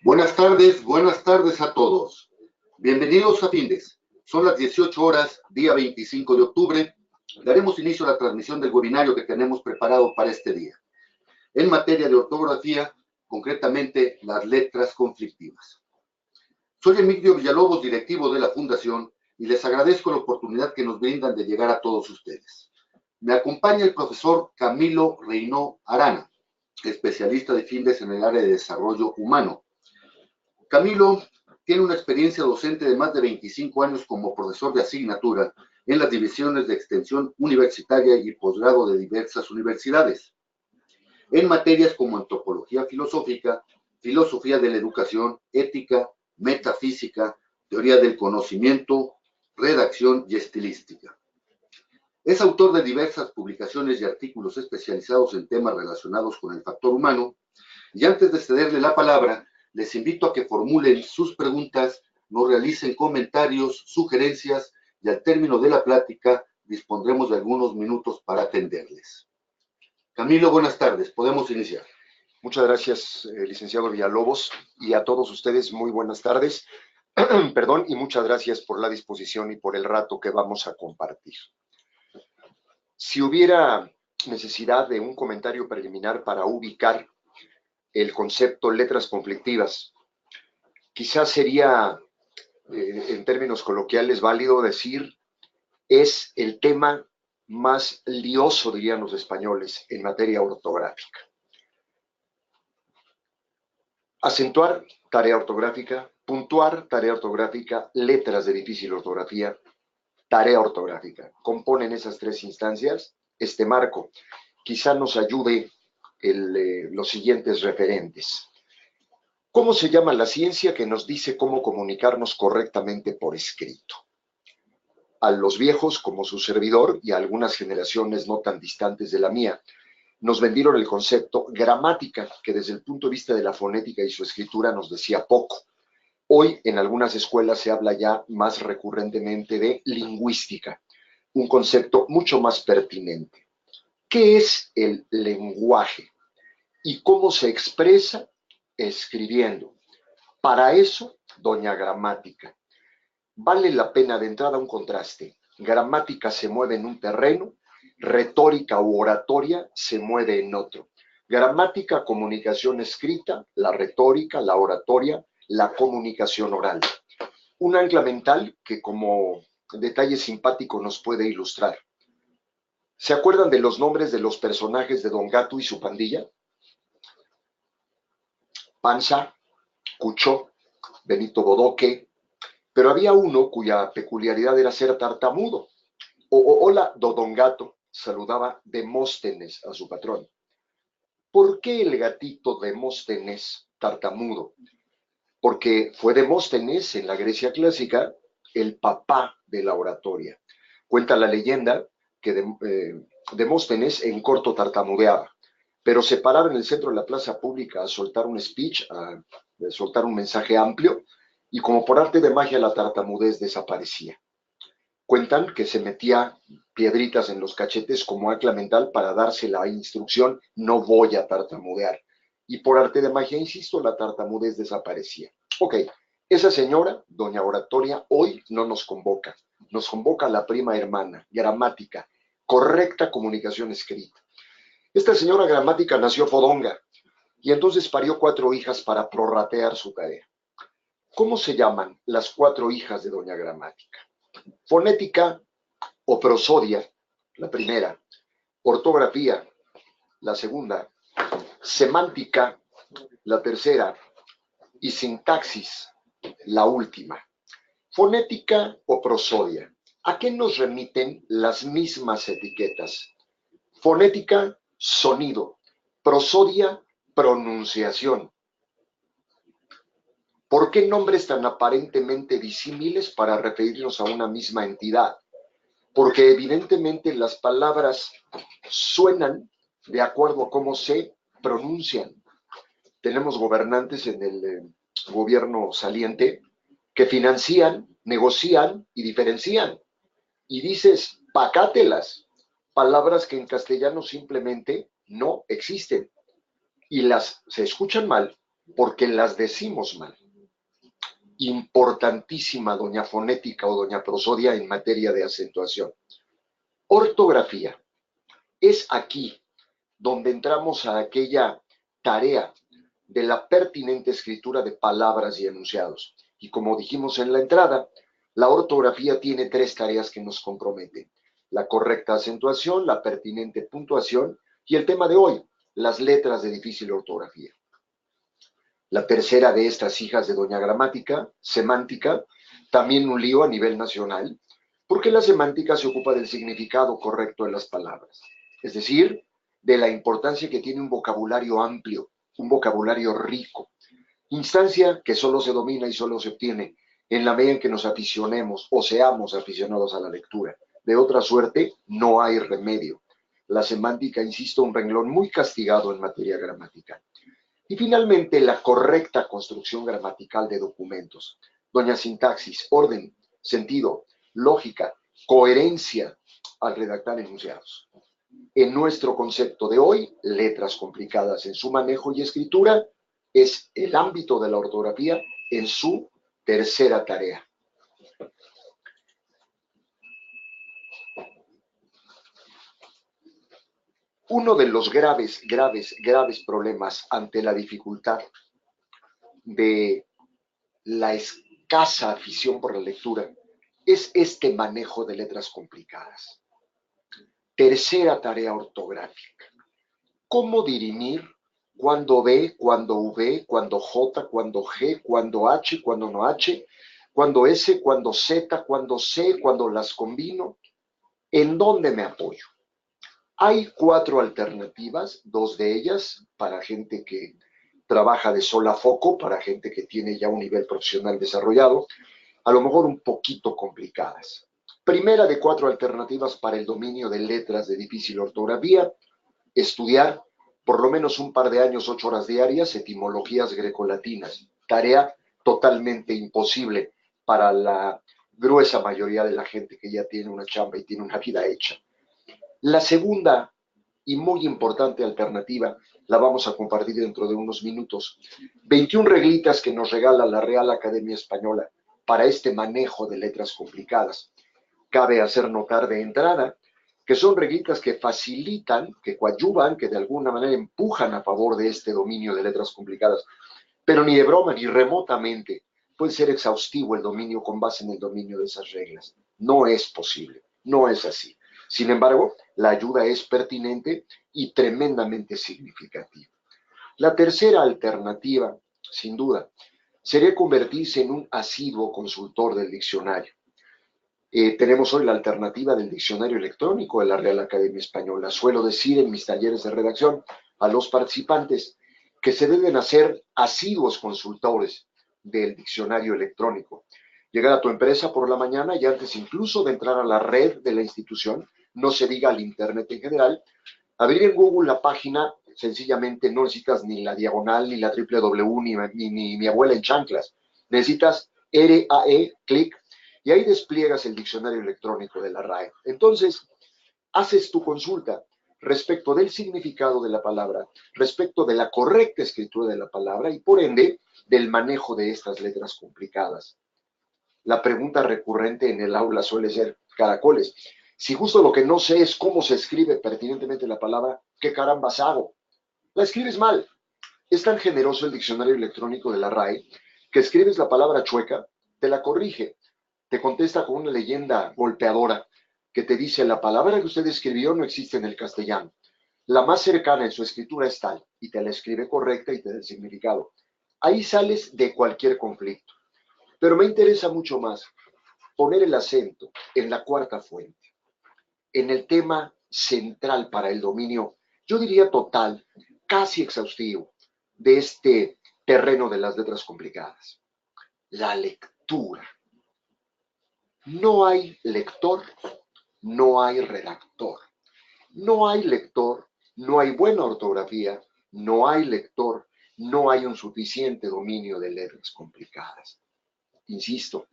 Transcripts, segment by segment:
Buenas tardes a todos. Bienvenidos a Findes. Son las 18 horas, día 25 de octubre. Daremos inicio a la transmisión del webinario que tenemos preparado para este día. En materia de ortografía, concretamente las letras conflictivas. Soy Emilio Villalobos, directivo de la Fundación, y les agradezco la oportunidad que nos brindan de llegar a todos ustedes. Me acompaña el profesor Camilo Reynó Arana, especialista de Findes en el área de desarrollo humano. Camilo tiene una experiencia docente de más de 25 años como profesor de asignatura en las divisiones de extensión universitaria y posgrado de diversas universidades, en materias como antropología filosófica, filosofía de la educación, ética, metafísica, teoría del conocimiento, redacción y estilística. Es autor de diversas publicaciones y artículos especializados en temas relacionados con el factor humano, y antes de cederle la palabra, les invito a que formulen sus preguntas, nos realicen comentarios, sugerencias, y al término de la plática dispondremos de algunos minutos para atenderles. Camilo, buenas tardes. Podemos iniciar. Muchas gracias, licenciado Villalobos, y a todos ustedes muy buenas tardes. Perdón, y muchas gracias por la disposición y por el rato que vamos a compartir. Si hubiera necesidad de un comentario preliminar para ubicar el concepto letras conflictivas, quizás sería, en términos coloquiales, válido decir, es el tema más lioso, dirían los españoles, en materia ortográfica. Acentuar, tarea ortográfica; puntuar, tarea ortográfica; letras de difícil ortografía, tarea ortográfica. Componen esas tres instancias este marco. Quizá nos ayude los siguientes referentes. ¿Cómo se llama la ciencia que nos dice cómo comunicarnos correctamente por escrito? A los viejos, como su servidor, y a algunas generaciones no tan distantes de la mía, nos vendieron el concepto gramática, que desde el punto de vista de la fonética y su escritura nos decía poco. Hoy en algunas escuelas se habla ya más recurrentemente de lingüística, un concepto mucho más pertinente. ¿Qué es el lenguaje? ¿Y cómo se expresa? Escribiendo. Para eso, doña Gramática. Vale la pena de entrada un contraste. Gramática se mueve en un terreno, retórica u oratoria se mueve en otro. Gramática, comunicación escrita; la retórica, la oratoria, la comunicación oral. Un ancla mental que como detalle simpático nos puede ilustrar. ¿Se acuerdan de los nombres de los personajes de Don Gato y su pandilla? Panza, Cucho, Benito Bodoque, pero había uno cuya peculiaridad era ser tartamudo. Hola, Don Gato, saludaba Demóstenes a su patrón. ¿Por qué el gatito Demóstenes tartamudo? Porque fue Demóstenes en la Grecia clásica el papá de la oratoria. Cuenta la leyenda que Demóstenes en corto tartamudeaba, pero se paraba en el centro de la plaza pública a soltar un speech, a soltar un mensaje amplio, y como por arte de magia la tartamudez desaparecía. Cuentan que se metía piedritas en los cachetes como ancla mental para darse la instrucción: no voy a tartamudear. Y por arte de magia, insisto, la tartamudez desaparecía. Ok, esa señora, doña Oratoria, hoy no nos convoca. Nos convoca la prima hermana, Gramática, correcta comunicación escrita. Esta señora Gramática nació fodonga y entonces parió 4 hijas para prorratear su tarea. ¿Cómo se llaman las 4 hijas de doña Gramática? Fonética o prosodia, la primera; ortografía, la segunda; semántica, la tercera; y sintaxis, la última. Fonética o prosodia. ¿A qué nos remiten las mismas etiquetas? Fonética, sonido; prosodia, pronunciación. ¿Por qué nombres tan aparentemente disímiles para referirnos a una misma entidad? Porque evidentemente las palabras suenan de acuerdo a cómo se pronuncian. Tenemos gobernantes en el gobierno saliente que financian, negocian y diferencian. Y dices, pacátelas, palabras que en castellano simplemente no existen. y se escuchan mal porque las decimos mal. Importantísima doña fonética o doña prosodia en materia de acentuación. Ortografía. Es aquí donde entramos a aquella tarea de la pertinente escritura de palabras y enunciados. Y como dijimos en la entrada, la ortografía tiene 3 tareas que nos comprometen: la correcta acentuación, la pertinente puntuación y el tema de hoy, las letras de difícil ortografía. La tercera de estas hijas de doña Gramática, semántica, también un lío a nivel nacional, porque la semántica se ocupa del significado correcto de las palabras, es decir, de la importancia que tiene un vocabulario amplio, un vocabulario rico, instancia que solo se domina y solo se obtiene en la medida en que nos aficionemos o seamos aficionados a la lectura. De otra suerte, no hay remedio. La semántica, insisto, un renglón muy castigado en materia gramatical. Y finalmente, la correcta construcción gramatical de documentos. Doña sintaxis, orden, sentido, lógica, coherencia al redactar enunciados. En nuestro concepto de hoy, letras complicadas en su manejo y escritura es el ámbito de la ortografía en su tercera tarea. Uno de los graves problemas ante la dificultad de la escasa afición por la lectura es este manejo de letras complicadas. Tercera tarea ortográfica. ¿Cómo dirimir cuándo B, cuándo V, cuándo J, cuándo G, cuándo H, cuándo no H, cuándo S, cuándo Z, cuándo C, cuándo las combino? ¿En dónde me apoyo? Hay 4 alternativas, 2 de ellas para gente que trabaja de sol a foco, para gente que tiene ya un nivel profesional desarrollado, a lo mejor un poquito complicadas. Primera de 4 alternativas para el dominio de letras de difícil ortografía: estudiar por lo menos un par de años, 8 horas diarias, etimologías grecolatinas. Tarea totalmente imposible para la gruesa mayoría de la gente que ya tiene una chamba y tiene una vida hecha. La segunda y muy importante alternativa la vamos a compartir dentro de unos minutos. 21 reglitas que nos regala la Real Academia Española para este manejo de letras complicadas. Cabe hacer notar de entrada que son reglitas que facilitan, que coadyuvan, que de alguna manera empujan a favor de este dominio de letras complicadas, pero ni de broma ni remotamente puede ser exhaustivo el dominio con base en el dominio de esas reglas. No es posible, no es así. Sin embargo, la ayuda es pertinente y tremendamente significativa. La tercera alternativa, sin duda, sería convertirse en un asiduo consultor del diccionario. Tenemos hoy la alternativa del diccionario electrónico de la Real Academia Española. Suelo decir en mis talleres de redacción a los participantes que se deben hacer asiduos consultores del diccionario electrónico. Llegar a tu empresa por la mañana y antes incluso de entrar a la red de la institución, no se diga al internet en general, abrir en Google la página, sencillamente no necesitas ni la diagonal, ni la www, ni mi abuela en chanclas. Necesitas RAE, clic, y ahí despliegas el diccionario electrónico de la RAE. Entonces, haces tu consulta respecto del significado de la palabra, respecto de la correcta escritura de la palabra y, por ende, del manejo de estas letras complicadas. La pregunta recurrente en el aula suele ser: caracoles, si justo lo que no sé es cómo se escribe pertinentemente la palabra, ¿qué carambas hago? La escribes mal. Es tan generoso el diccionario electrónico de la RAE que escribes la palabra chueca, te la corrige, te contesta con una leyenda golpeadora que te dice: la palabra que usted escribió no existe en el castellano. La más cercana en su escritura es tal, y te la escribe correcta y te da el significado. Ahí sales de cualquier conflicto. Pero me interesa mucho más poner el acento en la cuarta fuente, en el tema central para el dominio, yo diría total, casi exhaustivo, de este terreno de las letras complicadas: la lectura. No hay lector, no hay redactor. No hay lector, no hay buena ortografía, no hay lector, no hay un suficiente dominio de letras complicadas. Insisto,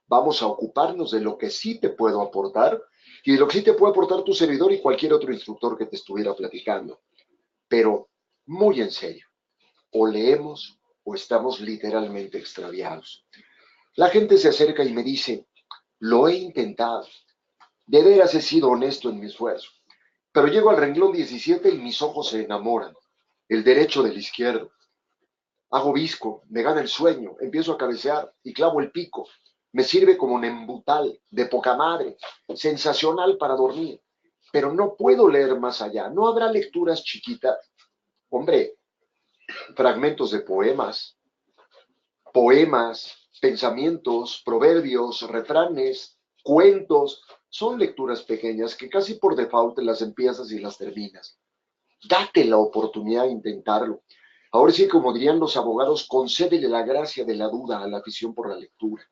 vamos a ocuparnos de lo que sí te puedo aportar y de lo que sí te puede aportar tu servidor y cualquier otro instructor que te estuviera platicando. Pero muy en serio, o leemos o estamos literalmente extraviados. La gente se acerca y me dice, lo he intentado, de veras he sido honesto en mi esfuerzo, pero llego al renglón 17 y mis ojos se enamoran, el derecho del izquierdo. Hago visco, me gana el sueño, empiezo a cabecear y clavo el pico. Me sirve como nembutal, de poca madre, sensacional para dormir, pero no puedo leer más allá. ¿No habrá lecturas chiquitas? Hombre, fragmentos de poemas, pensamientos, proverbios, refranes, cuentos, son lecturas pequeñas que casi por default las empiezas y las terminas. Date la oportunidad de intentarlo. Ahora sí, como dirían los abogados, concédele la gracia de la duda a la afición por la lectura.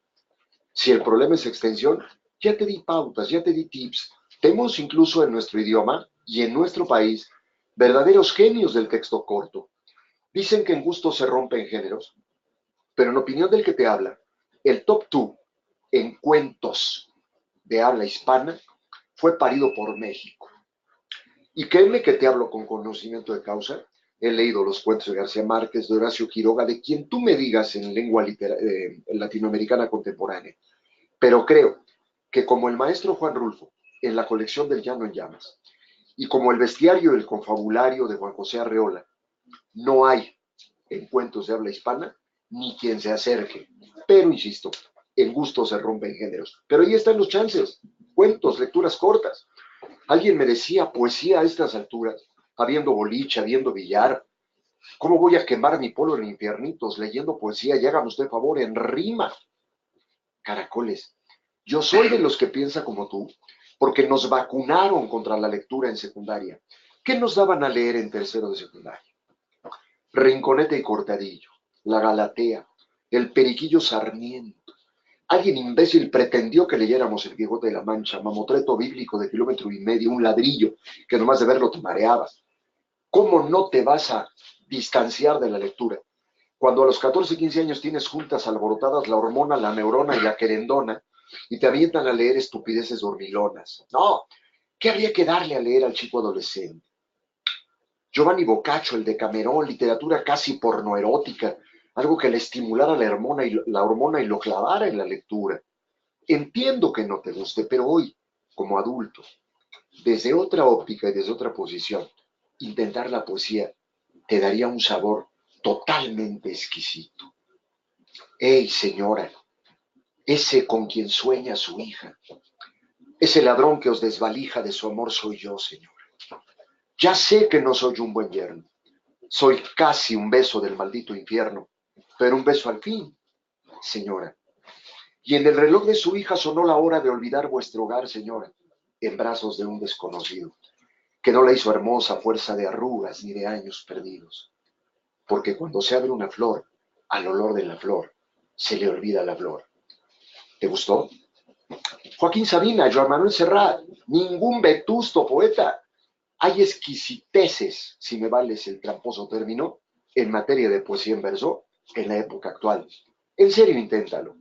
Si el problema es extensión, ya te di pautas, ya te di tips. Tenemos incluso en nuestro idioma y en nuestro país verdaderos genios del texto corto. Dicen que en gusto se rompen géneros, pero en opinión del que te habla, el top 2 en cuentos de habla hispana fue parido por México. Y créeme que te hablo con conocimiento de causa. He leído los cuentos de García Márquez, de Horacio Quiroga, de quien tú me digas en lengua latinoamericana contemporánea. Pero creo que como el maestro Juan Rulfo, en la colección del Llano en Llamas, y como el bestiario y el confabulario de Juan José Arreola, no hay en cuentos de habla hispana ni quien se acerque. Pero, insisto, en gusto se rompen géneros. Pero ahí están los chances. Cuentos, lecturas cortas. Alguien me decía poesía a estas alturas, habiendo boliche, habiendo billar. ¿Cómo voy a quemar mi polo en infiernitos leyendo poesía? Y hágame usted favor, en rima. Caracoles, yo soy de los que piensa como tú, porque nos vacunaron contra la lectura en secundaria. ¿Qué nos daban a leer en tercero de secundaria? Rinconete y Cortadillo, La Galatea, El Periquillo Sarmiento. Alguien imbécil pretendió que leyéramos El Quijote de la Mancha, mamotreto bíblico de 1,5 kilómetros, un ladrillo, que nomás de verlo te mareabas. ¿Cómo no te vas a distanciar de la lectura? Cuando a los 14, 15 años tienes juntas alborotadas la hormona, la neurona y la querendona, y te avientan a leer estupideces dormilonas. No, ¿qué habría que darle a leer al chico adolescente? Giovanni Boccaccio, el Decamerón, literatura casi pornoerótica, algo que le estimulara la hormona y lo clavara en la lectura. Entiendo que no te guste, pero hoy, como adulto, desde otra óptica y desde otra posición, intentar la poesía te daría un sabor totalmente exquisito. ¡Ey, señora! Ese con quien sueña su hija, ese ladrón que os desvalija de su amor soy yo, señora. Ya sé que no soy un buen yerno, soy casi un beso del maldito infierno, pero un beso al fin, señora. Y en el reloj de su hija sonó la hora de olvidar vuestro hogar, señora, en brazos de un desconocido, que no la hizo hermosa a fuerza de arrugas ni de años perdidos. Porque cuando se abre una flor, al olor de la flor, se le olvida la flor. ¿Te gustó? Joaquín Sabina, Joan Manuel Serrat, ningún vetusto poeta. Hay exquisiteces, si me vales el tramposo término, en materia de poesía en verso en la época actual. En serio, inténtalo.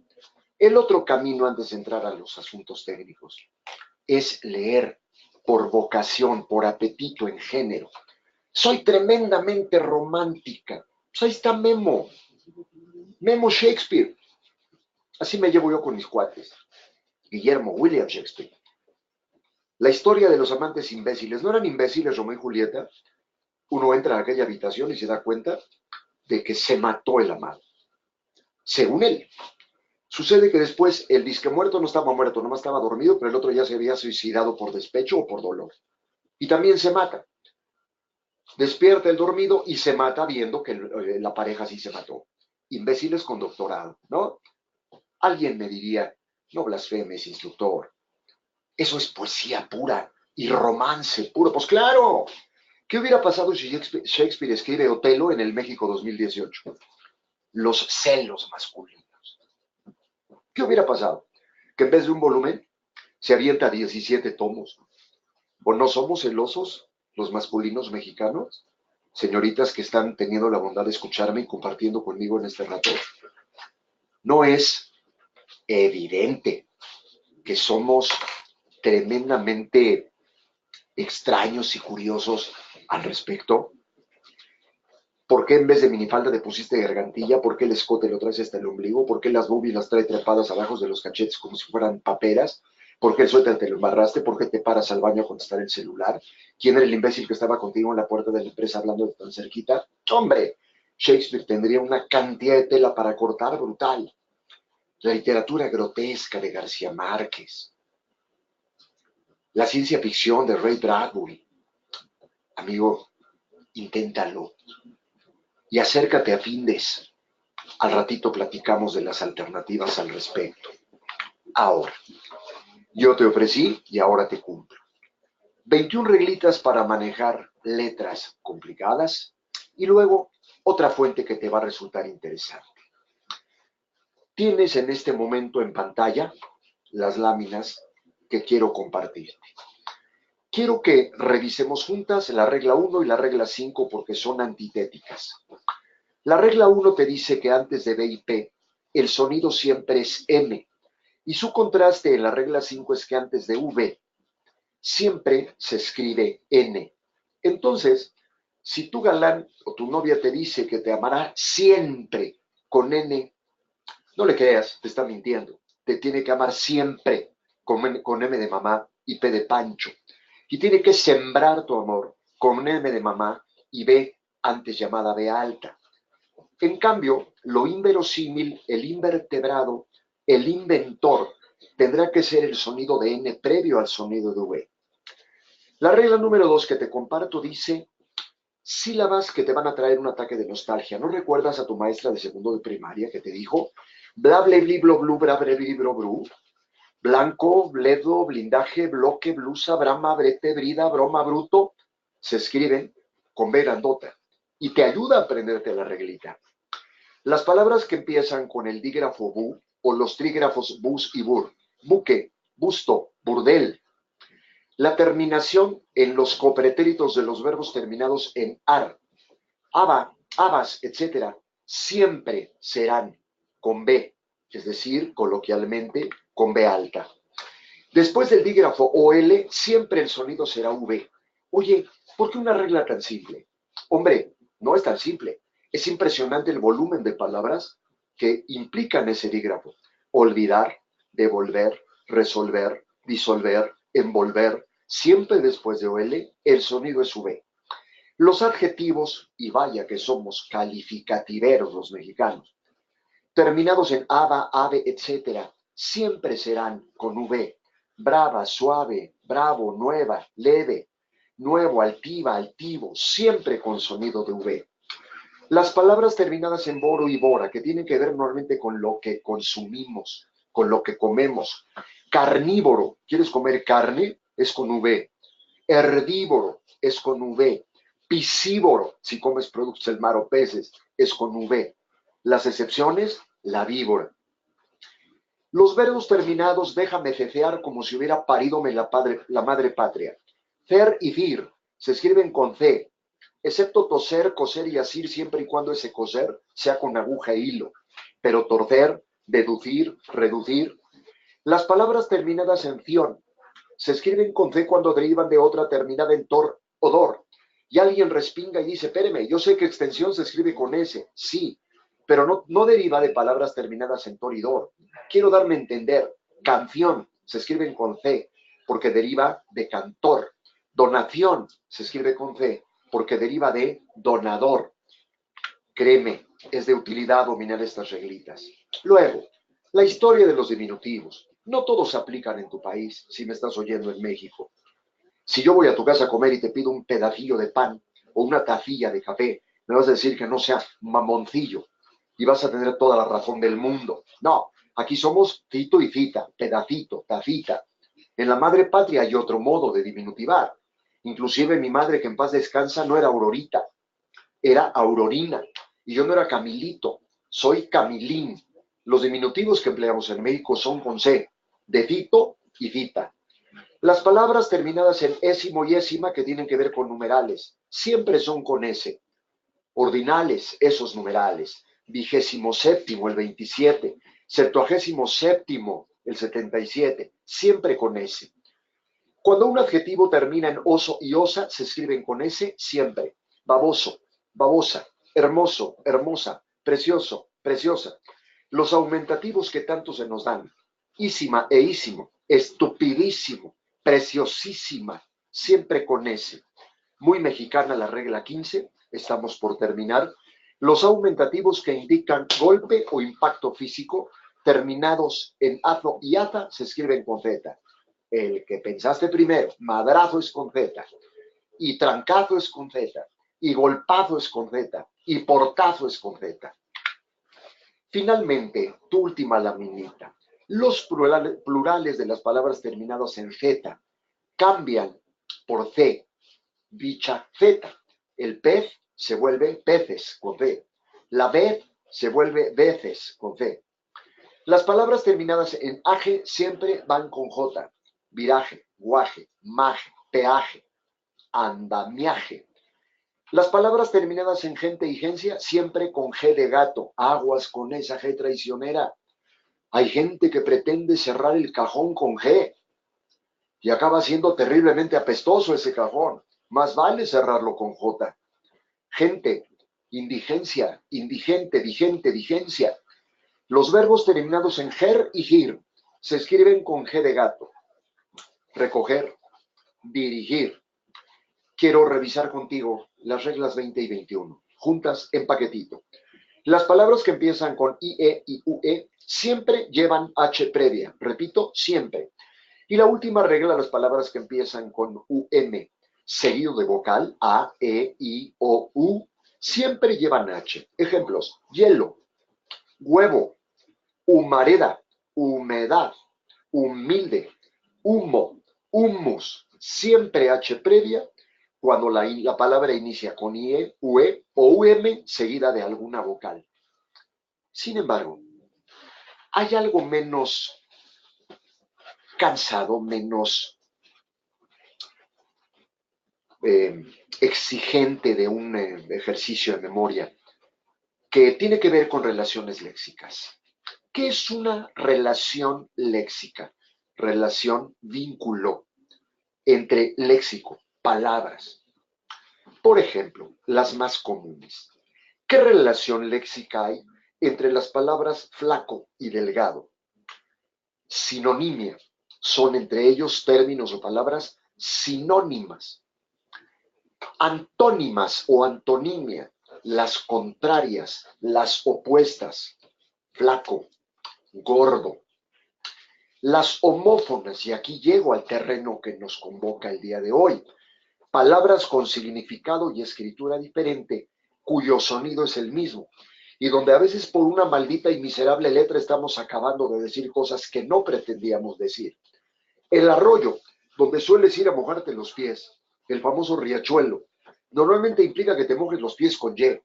El otro camino antes de entrar a los asuntos técnicos es leer por vocación, por apetito en género. Soy tremendamente romántica. Pues ahí está Memo Shakespeare. Así me llevo yo con mis cuates. Guillermo William Shakespeare. La historia de los amantes imbéciles. ¿No eran imbéciles Romeo y Julieta? Uno entra a aquella habitación y se da cuenta de que se mató el amado. Según él. Sucede que después el disque muerto no estaba muerto, nomás estaba dormido, pero el otro ya se había suicidado por despecho o por dolor. Y también se mata. Despierta el dormido y se mata viendo que la pareja sí se mató. Imbéciles con doctorado, ¿no? Alguien me diría, no blasfemes, instructor. Eso es poesía pura y romance puro. Pues claro, ¿qué hubiera pasado si Shakespeare escribe Otelo en el México 2018? Los celos masculinos. ¿Qué hubiera pasado? Que en vez de un volumen se avienta 17 tomos. ¿O no somos celosos los masculinos mexicanos? Señoritas que están teniendo la bondad de escucharme y compartiendo conmigo en este rato. ¿No es evidente que somos tremendamente extraños y curiosos al respecto? ¿Por qué en vez de minifalda te pusiste gargantilla? ¿Por qué el escote lo traes hasta el ombligo? ¿Por qué las boobies las trae trepadas abajo de los cachetes como si fueran paperas? ¿Por qué el suéter te lo embarraste? ¿Por qué te paras al baño a contestar el celular? ¿Quién era el imbécil que estaba contigo en la puerta de la empresa hablando de tan cerquita? ¡Hombre! Shakespeare tendría una cantidad de tela para cortar brutal. La literatura grotesca de García Márquez. La ciencia ficción de Ray Bradbury. Amigo, inténtalo. Y acércate a Findes. Al ratito platicamos de las alternativas al respecto. Ahora, yo te ofrecí y ahora te cumplo. 21 reglitas para manejar letras complicadas y luego otra fuente que te va a resultar interesante. Tienes en este momento en pantalla las láminas que quiero compartirte. Quiero que revisemos juntas la regla 1 y la regla 5 porque son antitéticas. La regla 1 te dice que antes de B y P el sonido siempre es M y su contraste en la regla 5 es que antes de V siempre se escribe N. Entonces, si tu galán o tu novia te dice que te amará siempre con N, no le creas, te está mintiendo. Te tiene que amar siempre con M de mamá y P de Pancho. Y tiene que sembrar tu amor con M de mamá y B antes llamada B alta. En cambio, lo inverosímil, el invertebrado, el inventor, tendrá que ser el sonido de N previo al sonido de V. La regla número 2 que te comparto dice sílabas que te van a traer un ataque de nostalgia. ¿No recuerdas a tu maestra de segundo de primaria que te dijo bla, ble, bli, blo, blu, bra, bre, bli, bro, bru? Blanco, bledo, blindaje, bloque, blusa, brama, brete, brida, broma, bruto, se escriben con B grandota y te ayuda a aprenderte la reglita. Las palabras que empiezan con el dígrafo bu o los trígrafos bus y bur, buque, busto, burdel. La terminación en los copretéritos de los verbos terminados en ar, aba, abas, etc., siempre serán con B, es decir, coloquialmente con B alta. Después del dígrafo o L, siempre el sonido será V. Oye, ¿por qué una regla tan simple? Hombre, no es tan simple. Es impresionante el volumen de palabras que implican ese dígrafo. Olvidar, devolver, resolver, disolver, envolver. Siempre después de OL, el sonido es V. Los adjetivos, y vaya que somos calificativeros los mexicanos, terminados en aba, ave, etc., siempre serán con V. Brava, suave, bravo, nueva, leve, nuevo, altiva, altivo, siempre con sonido de V. Las palabras terminadas en boro y bora, que tienen que ver normalmente con lo que consumimos, con lo que comemos. Carnívoro, ¿quieres comer carne? Es con V. Herbívoro, es con V. Piscívoro, si comes productos del mar o peces, es con V. Las excepciones, la víbora. Los verbos terminados, déjame cecear como si hubiera parídome la madre patria. Cer y fir se escriben con C, excepto toser, coser y asir siempre y cuando ese coser sea con aguja e hilo. Pero torcer, deducir, reducir. Las palabras terminadas en ción se escriben con C cuando derivan de otra terminada en tor o dor. Y alguien respinga y dice, espéreme, yo sé que extensión se escribe con S, sí, pero no deriva de palabras terminadas en tor y dor. Quiero darme a entender, canción se escribe con C porque deriva de cantor. Donación se escribe con C porque deriva de donador. Créeme, es de utilidad dominar estas reglitas. Luego, la historia de los diminutivos. No todos se aplican en tu país, si me estás oyendo en México. Si yo voy a tu casa a comer y te pido un pedacillo de pan o una tacilla de café, me vas a decir que no sea mamoncillo y vas a tener toda la razón del mundo. No, aquí somos cito y cita, pedacito, tacita. En la madre patria hay otro modo de diminutivar. Inclusive mi madre, que en paz descansa, no era Aurorita, era Aurorina. Y yo no era Camilito, soy Camilín. Los diminutivos que empleamos en México son con C, de cito y cita. Las palabras terminadas en ésimo y ésima que tienen que ver con numerales, siempre son con S. Ordinales, esos numerales. 27º, el 27. 77º, el 77. Siempre con S. Cuando un adjetivo termina en oso y osa, se escriben con S siempre. Baboso, babosa. hermoso, hermosa, precioso, preciosa. Los aumentativos que tanto se nos dan. Ísima e ísimo, estupidísimo, preciosísima, siempre con ese. Muy mexicana la regla 15, estamos por terminar. Los aumentativos que indican golpe o impacto físico, terminados en azo y aza, se escriben con Z. El que pensaste primero, madrazo es con Z, y trancazo es con Z, y golpazo es con Z, y portazo es con Z. Finalmente, tu última laminita. Los plurales de las palabras terminadas en Z cambian por C, dicha Z. El pez se vuelve peces con C. La vez se vuelve veces con C. Las palabras terminadas en aje siempre van con J. Viraje, guaje, maje, peaje, andamiaje. Las palabras terminadas en gente y gencia siempre con G de gato. Aguas con esa G traicionera. Hay gente que pretende cerrar el cajón con G y acaba siendo terriblemente apestoso ese cajón. Más vale cerrarlo con J. Gente, indigencia, indigente, vigente, vigencia. Los verbos terminados en ger y gir se escriben con G de gato. Recoger, dirigir. Quiero revisar contigo las reglas 20 y 21, juntas en paquetito. Las palabras que empiezan con IE y UE siempre llevan H previa. Repito, siempre. Y la última regla, las palabras que empiezan con UM, seguido de vocal, A, E, I, O, U, siempre llevan H. Ejemplos, hielo, huevo, humareda, humedad, humilde, humo, humus, siempre H previa cuando la palabra inicia con IE, UE o UM seguida de alguna vocal. Sin embargo, hay algo menos cansado, menos exigente de un ejercicio de memoria que tiene que ver con relaciones léxicas. ¿Qué es una relación léxica? Relación, vínculo entre léxico, palabras. Por ejemplo, las más comunes. ¿Qué relación léxica hay entre las palabras flaco y delgado? Sinonimia. Son entre ellos términos o palabras sinónimas. Antónimas o antonimia, las contrarias, las opuestas. Flaco, gordo. Las homófonas, y aquí llego al terreno que nos convoca el día de hoy. Palabras con significado y escritura diferente, cuyo sonido es el mismo, y donde a veces por una maldita y miserable letra estamos acabando de decir cosas que no pretendíamos decir. El arroyo, donde sueles ir a mojarte los pies, el famoso riachuelo, normalmente implica que te mojes los pies con Y,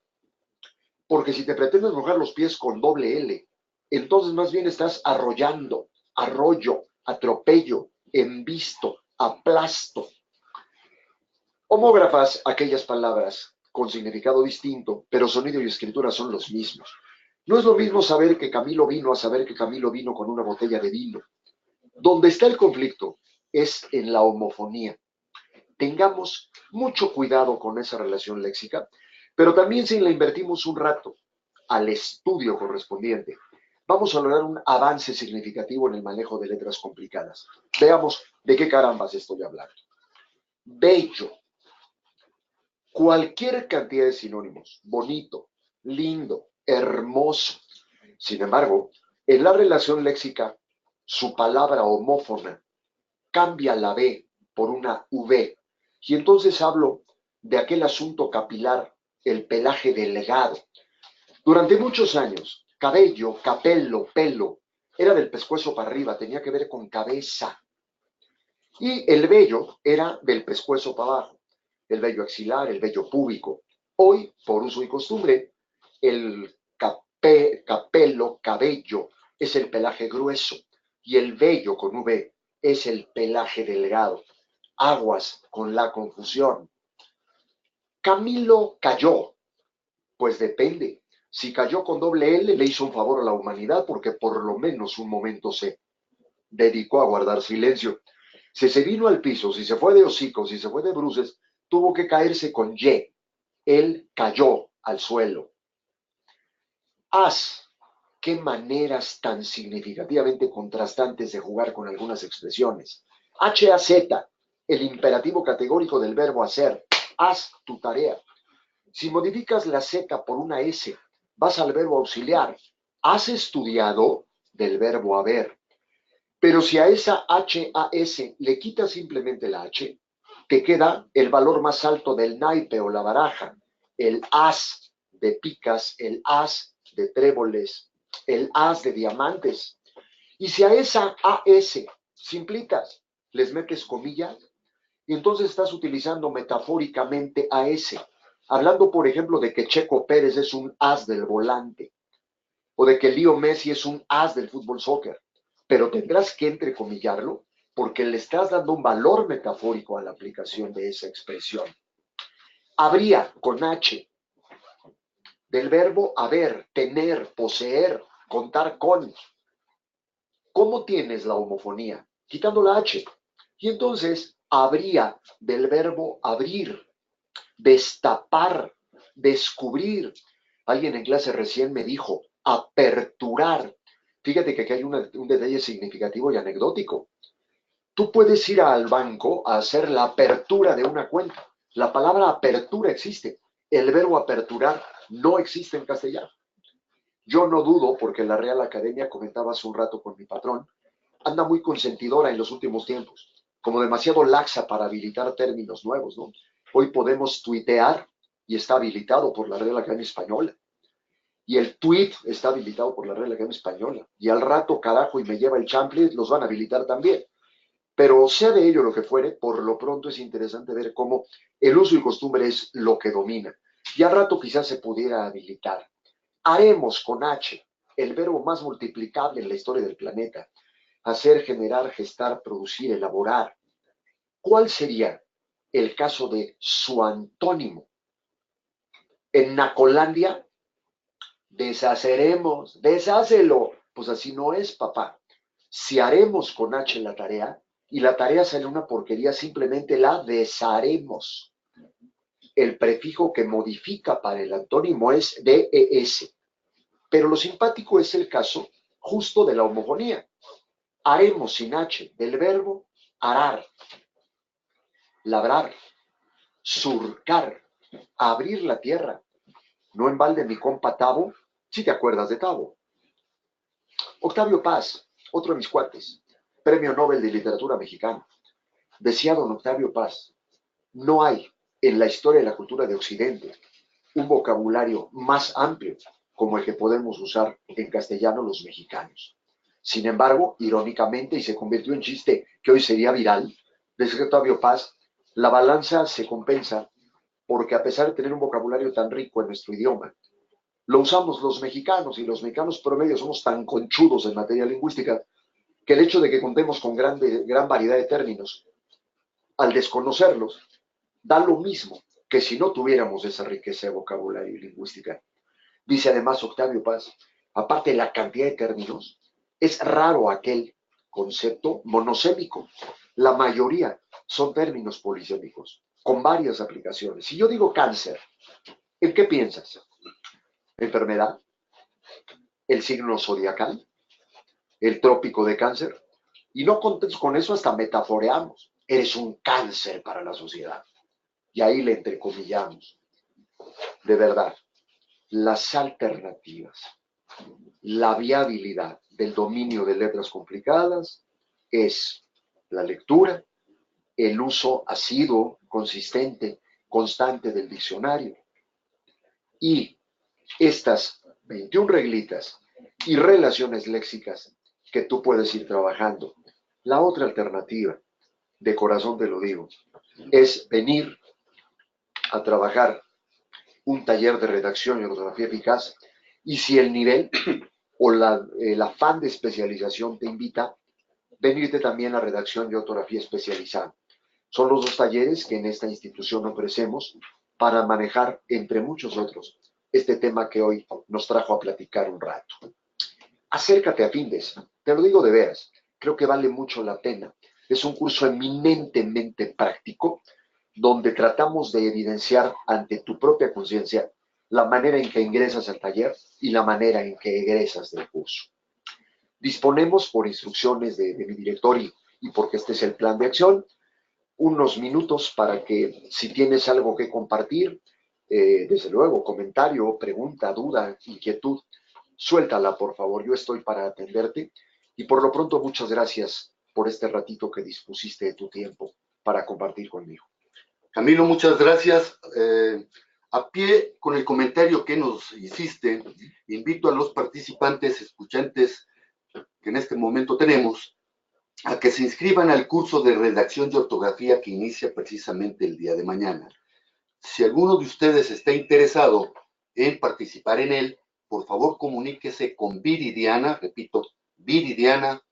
porque si te pretendes mojar los pies con doble L, entonces más bien estás arrollando, arroyo, atropello, embisto, aplasto. Homógrafas, aquellas palabras con significado distinto, pero sonido y escritura son los mismos. No es lo mismo saber que Camilo vino a saber que Camilo vino con una botella de vino. Donde está el conflicto es en la homofonía. Tengamos mucho cuidado con esa relación léxica, pero también si la invertimos un rato al estudio correspondiente, vamos a lograr un avance significativo en el manejo de letras complicadas. Veamos de qué carambas estoy hablando. Bello. Cualquier cantidad de sinónimos. Bonito, lindo, hermoso. Sin embargo, en la relación léxica, su palabra homófona cambia la B por una V. Y entonces hablo de aquel asunto capilar, el pelaje delgado. Durante muchos años, cabello, capello, pelo, era del pescuezo para arriba, tenía que ver con cabeza. Y el vello era del pescuezo para abajo, el vello axilar, el vello púbico. Hoy, por uso y costumbre, el capelo, cabello, es el pelaje grueso y el vello con V es el pelaje delgado. Aguas con la confusión. Camilo cayó, pues depende. Si cayó con doble L, le hizo un favor a la humanidad porque por lo menos un momento se dedicó a guardar silencio. Si se vino al piso, si se fue de hocico, si se fue de bruces, tuvo que caerse con Y. Él cayó, al suelo. Haz. Qué maneras tan significativamente contrastantes de jugar con algunas expresiones. H-A-Z, el imperativo categórico del verbo hacer. Haz tu tarea. Si modificas la Z por una S, vas al verbo auxiliar. Has estudiado, del verbo haber. Pero si a esa H-A-S le quitas simplemente la H, te queda el valor más alto del naipe o la baraja. El as de picas, el as de tréboles, el as de diamantes. Y si a esa AS simplitas les metes comillas, y entonces estás utilizando metafóricamente AS, hablando por ejemplo de que Checo Pérez es un as del volante, o de que Leo Messi es un as del fútbol soccer, pero tendrás que entrecomillarlo porque le estás dando un valor metafórico a la aplicación de esa expresión. Habría con H, del verbo haber, tener, poseer, contar con. ¿Cómo tienes la homofonía? Quitando la H. Y entonces habría del verbo abrir, destapar, descubrir. Alguien en clase recién me dijo aperturar. Fíjate que aquí hay un detalle significativo y anecdótico. Tú puedes ir al banco a hacer la apertura de una cuenta. La palabra apertura existe. El verbo aperturar no existe en castellano. Yo no dudo, porque la Real Academia, comentaba hace un rato con mi patrón, anda muy consentidora en los últimos tiempos, como demasiado laxa para habilitar términos nuevos, ¿no? Hoy podemos tuitear y está habilitado por la Real Academia Española. Y el tweet está habilitado por la Real Academia Española. Y al rato, carajo, y me lleva el Champlet, los van a habilitar también. Pero sea de ello lo que fuere, por lo pronto es interesante ver cómo el uso y costumbre es lo que domina. Y al rato quizás se pudiera habilitar. Haremos con H, el verbo más multiplicable en la historia del planeta. Hacer, generar, gestar, producir, elaborar. ¿Cuál sería el caso de su antónimo? En Nacolandia, deshaceremos, deshácelo. Pues así no es, papá. Si haremos con H la tarea, y la tarea sale una porquería, simplemente la desharemos. El prefijo que modifica para el antónimo es DES. Pero lo simpático es el caso justo de la homofonía. Haremos sin H del verbo arar, labrar, surcar, abrir la tierra. No en balde mi compa Tabo, si te acuerdas de Tabo. Octavio Paz, otro de mis cuates, Premio Nobel de Literatura Mexicano. Decía don Octavio Paz, no hay en la historia de la cultura de Occidente un vocabulario más amplio como el que podemos usar en castellano los mexicanos. Sin embargo, irónicamente, y se convirtió en chiste que hoy sería viral, decía Octavio Paz, la balanza se compensa porque a pesar de tener un vocabulario tan rico en nuestro idioma, lo usamos los mexicanos y los mexicanos promedio somos tan conchudos en materia lingüística que el hecho de que contemos con gran variedad de términos, al desconocerlos, da lo mismo que si no tuviéramos esa riqueza de vocabulario y lingüística. Dice además Octavio Paz, aparte de la cantidad de términos, es raro aquel concepto monosémico. La mayoría son términos polisémicos, con varias aplicaciones. Si yo digo cáncer, ¿en qué piensas? ¿Enfermedad? ¿El signo zodiacal? ¿El trópico de cáncer? Y no contentos con eso, hasta metaforeamos. Eres un cáncer para la sociedad. Y ahí le entrecomillamos. De verdad, las alternativas, la viabilidad del dominio de letras complicadas es la lectura, el uso asiduo, consistente, constante del diccionario y estas 21 reglitas y relaciones léxicas que tú puedes ir trabajando. La otra alternativa, de corazón te lo digo, es venir a trabajar un taller de redacción y ortografía eficaz, y si el nivel o el afán de especialización te invita, venirte también a redacción y ortografía especializada. Son los dos talleres que en esta institución ofrecemos para manejar, entre muchos otros, este tema que hoy nos trajo a platicar un rato. Acércate a Findes, te lo digo de veras, creo que vale mucho la pena. Es un curso eminentemente práctico, donde tratamos de evidenciar ante tu propia conciencia la manera en que ingresas al taller y la manera en que egresas del curso. Disponemos, por instrucciones de mi director y porque este es el plan de acción, unos minutos para que, si tienes algo que compartir, desde luego, comentario, pregunta, duda, inquietud, suéltala, por favor. Yo estoy para atenderte. Y por lo pronto, muchas gracias por este ratito que dispusiste de tu tiempo para compartir conmigo. Camilo, muchas gracias. A pie con el comentario que nos hiciste, invito a los participantes, escuchantes que en este momento tenemos, a que se inscriban al curso de redacción y ortografía que inicia precisamente el día de mañana. Si alguno de ustedes está interesado en participar en él, por favor comuníquese con Viridiana, repito, Viridiana,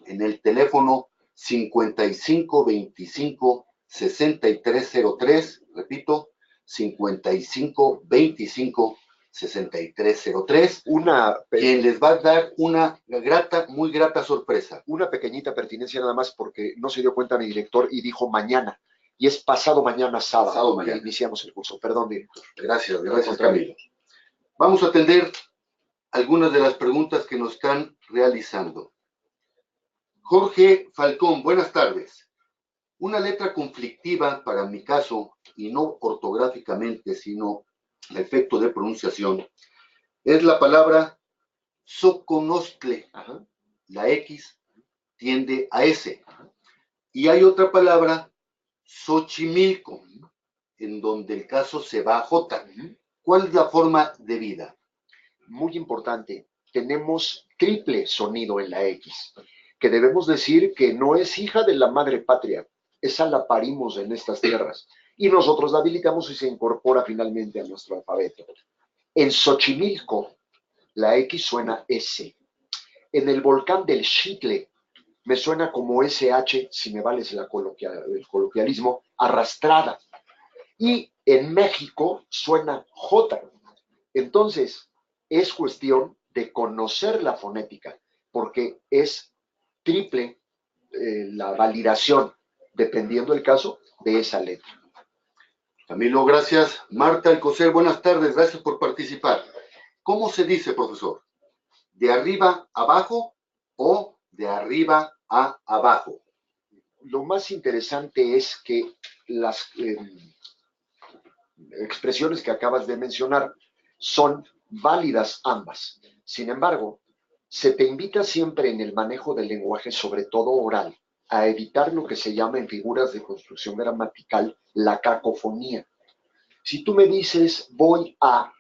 en el teléfono 5525-6303, repito, 5525-6303, quien les va a dar una grata, muy grata sorpresa. Una pequeñita pertinencia nada más, porque no se dio cuenta mi director y dijo mañana, y es pasado mañana sábado que iniciamos el curso. Perdón, director. Gracias, Camilo. Vamos a atender algunas de las preguntas que nos están realizando. Jorge Falcón, buenas tardes. Una letra conflictiva para mi caso, y no ortográficamente, sino a efecto de pronunciación, es la palabra Soconostle. La X tiende a S. Y hay otra palabra, Xochimilco, en donde el caso se va a J. ¿Cuál es la forma de vida? Muy importante, tenemos triple sonido en la X, que debemos decir que no es hija de la madre patria, esa la parimos en estas tierras, y nosotros la habilitamos y se incorpora finalmente a nuestro alfabeto. En Xochimilco, la X suena S. En el volcán del Xitle, me suena como SH, si me vales el coloquialismo, arrastrada. Y en México suena J. Entonces, es cuestión de conocer la fonética, porque es triple la validación, dependiendo del caso, de esa letra. Camilo, gracias. Marta Alcocer, buenas tardes, gracias por participar. ¿Cómo se dice, profesor? ¿De arriba a abajo o de arriba a abajo? Lo más interesante es que las expresiones que acabas de mencionar son válidas ambas. Sin embargo, se te invita siempre en el manejo del lenguaje, sobre todo oral, a evitar lo que se llama en figuras de construcción gramatical la cacofonía. Si tú me dices voy a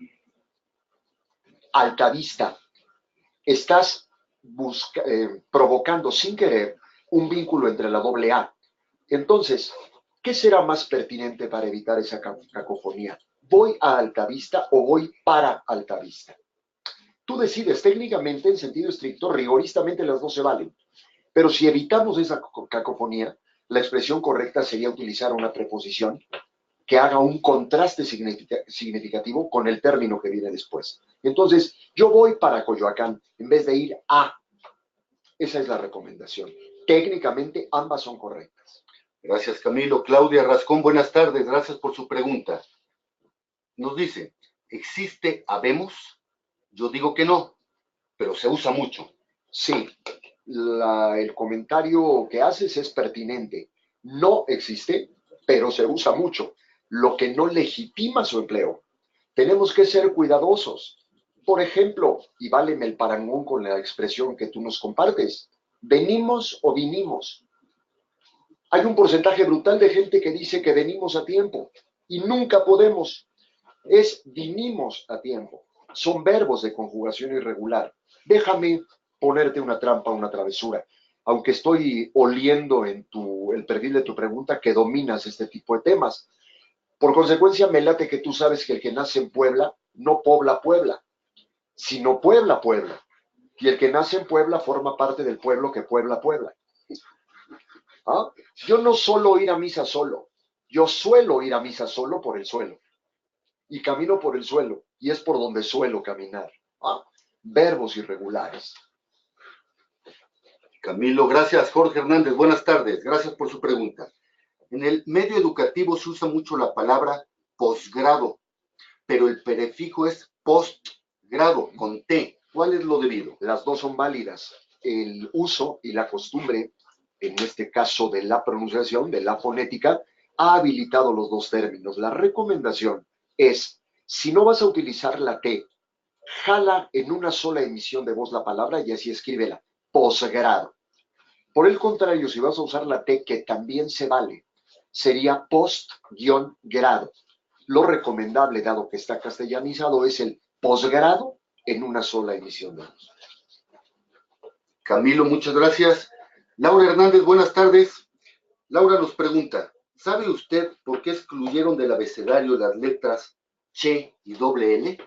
Altavista, estás provocando sin querer un vínculo entre la doble A. Entonces, ¿qué será más pertinente para evitar esa cacofonía? ¿Voy a Altavista o voy para Altavista? Tú decides. Técnicamente, en sentido estricto, rigoristamente las dos se valen. Pero si evitamos esa cacofonía, la expresión correcta sería utilizar una preposición que haga un contraste significativo con el término que viene después. Entonces, yo voy para Coyoacán en vez de ir a. Esa es la recomendación. Técnicamente, ambas son correctas. Gracias, Camilo. Claudia Rascón, buenas tardes. Gracias por su pregunta. Nos dice, ¿existe habemos? Yo digo que no, pero se usa mucho. Sí, el comentario que haces es pertinente. No existe, pero se usa mucho, lo que no legitima su empleo. Tenemos que ser cuidadosos. Por ejemplo, y váleme el parangón con la expresión que tú nos compartes, ¿venimos o vinimos? Hay un porcentaje brutal de gente que dice que venimos a tiempo y nunca podemos. Es vinimos a tiempo. Son verbos de conjugación irregular. Déjame ponerte una trampa, una travesura. Aunque estoy oliendo en el perfil de tu pregunta que dominas este tipo de temas. Por consecuencia, me late que tú sabes que el que nace en Puebla no pobla Puebla, sino Puebla Puebla. Y el que nace en Puebla forma parte del pueblo que puebla Puebla. ¿Ah? Yo no suelo ir a misa solo. Yo suelo ir a misa solo por el suelo. Y camino por el suelo, y es por donde suelo caminar. Verbos irregulares. Camilo, gracias. Jorge Hernández, buenas tardes. Gracias por su pregunta. En el medio educativo se usa mucho la palabra posgrado. pero el prefijo es postgrado, con T. ¿Cuál es lo debido? Las dos son válidas. El uso y la costumbre, en este caso de la pronunciación, de la fonética, ha habilitado los dos términos. La recomendación es, si no vas a utilizar la T, jala en una sola emisión de voz la palabra y así escríbela, posgrado. Por el contrario, si vas a usar la T, que también se vale, sería post-grado. Lo recomendable, dado que está castellanizado, es el posgrado en una sola emisión de voz. Camilo, muchas gracias. Laura Hernández, buenas tardes. Laura nos pregunta, ¿sabe usted por qué excluyeron del abecedario las letras che y doble L?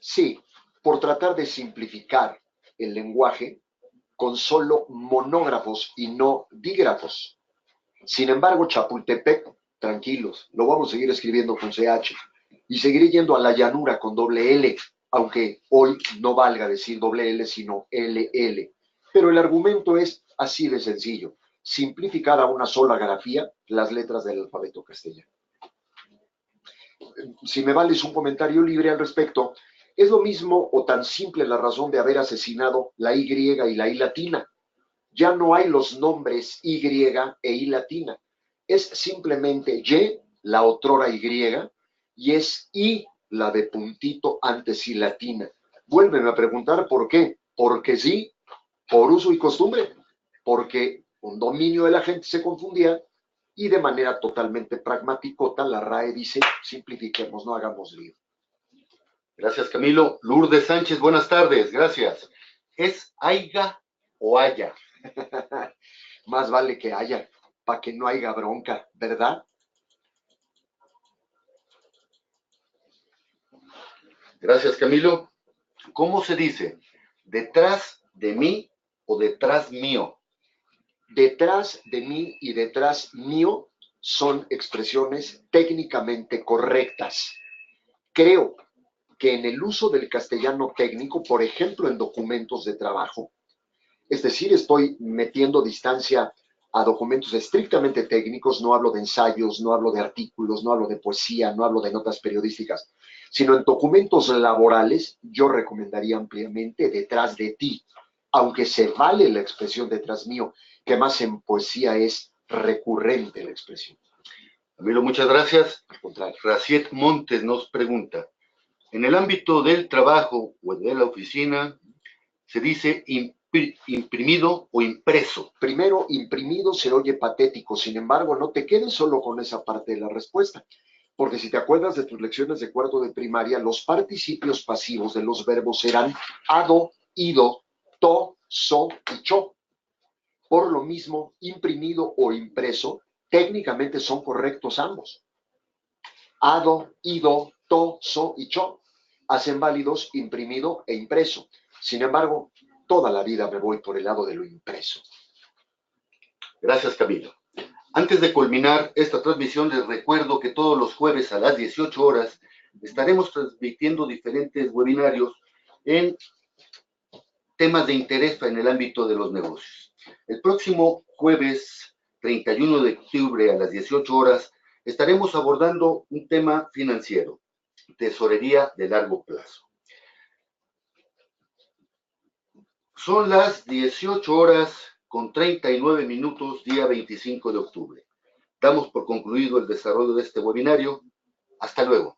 Sí, por tratar de simplificar el lenguaje con solo monógrafos y no dígrafos. Sin embargo, Chapultepec, tranquilos, lo vamos a seguir escribiendo con CH y seguiré yendo a la llanura con doble L, aunque hoy no valga decir doble L, sino LL. Pero el argumento es así de sencillo, simplificar a una sola grafía las letras del alfabeto castellano. Si me vales un comentario libre al respecto, es lo mismo o tan simple la razón de haber asesinado la Y y la I latina. Ya no hay los nombres Y e I latina. Es simplemente Y, la otrora Y, y es I, la de puntito antes I latina. Vuélveme a preguntar por qué. Porque sí, por uso y costumbre. Porque un dominio de la gente se confundía y de manera totalmente pragmática la RAE dice, simplifiquemos, no hagamos lío. Gracias, Camilo. Lourdes Sánchez, buenas tardes. Gracias. ¿Es aiga o haya? Más vale que haya, para que no haya bronca, ¿verdad? Gracias, Camilo. ¿Cómo se dice? ¿Detrás de mí o detrás mío? Detrás de mí y detrás mío son expresiones técnicamente correctas. Creo que en el uso del castellano técnico, por ejemplo, en documentos de trabajo, es decir, estoy metiendo distancia a documentos estrictamente técnicos, no hablo de ensayos, no hablo de artículos, no hablo de poesía, no hablo de notas periodísticas, sino en documentos laborales, yo recomendaría ampliamente detrás de ti, aunque se vale la expresión detrás mío, que más en poesía es recurrente la expresión. Camilo, muchas gracias. Al contrario. Raciet Montes nos pregunta, en el ámbito del trabajo o de la oficina, se dice imprimido o impreso. Primero, imprimido se oye patético, sin embargo, no te quedes solo con esa parte de la respuesta, porque si te acuerdas de tus lecciones de cuarto de primaria, los participios pasivos de los verbos eran ado, ido, to, so y cho. Por lo mismo, imprimido o impreso, técnicamente son correctos ambos. Ado, ido, to, so y cho hacen válidos imprimido e impreso. Sin embargo, toda la vida me voy por el lado de lo impreso. Gracias, Camilo. Antes de culminar esta transmisión, les recuerdo que todos los jueves a las 18 horas estaremos transmitiendo diferentes webinarios en temas de interés en el ámbito de los negocios. El próximo jueves 31 de octubre a las 18 horas estaremos abordando un tema financiero, tesorería de largo plazo. Son las 18 horas con 39 minutos, día 25 de octubre. Damos por concluido el desarrollo de este webinario. Hasta luego.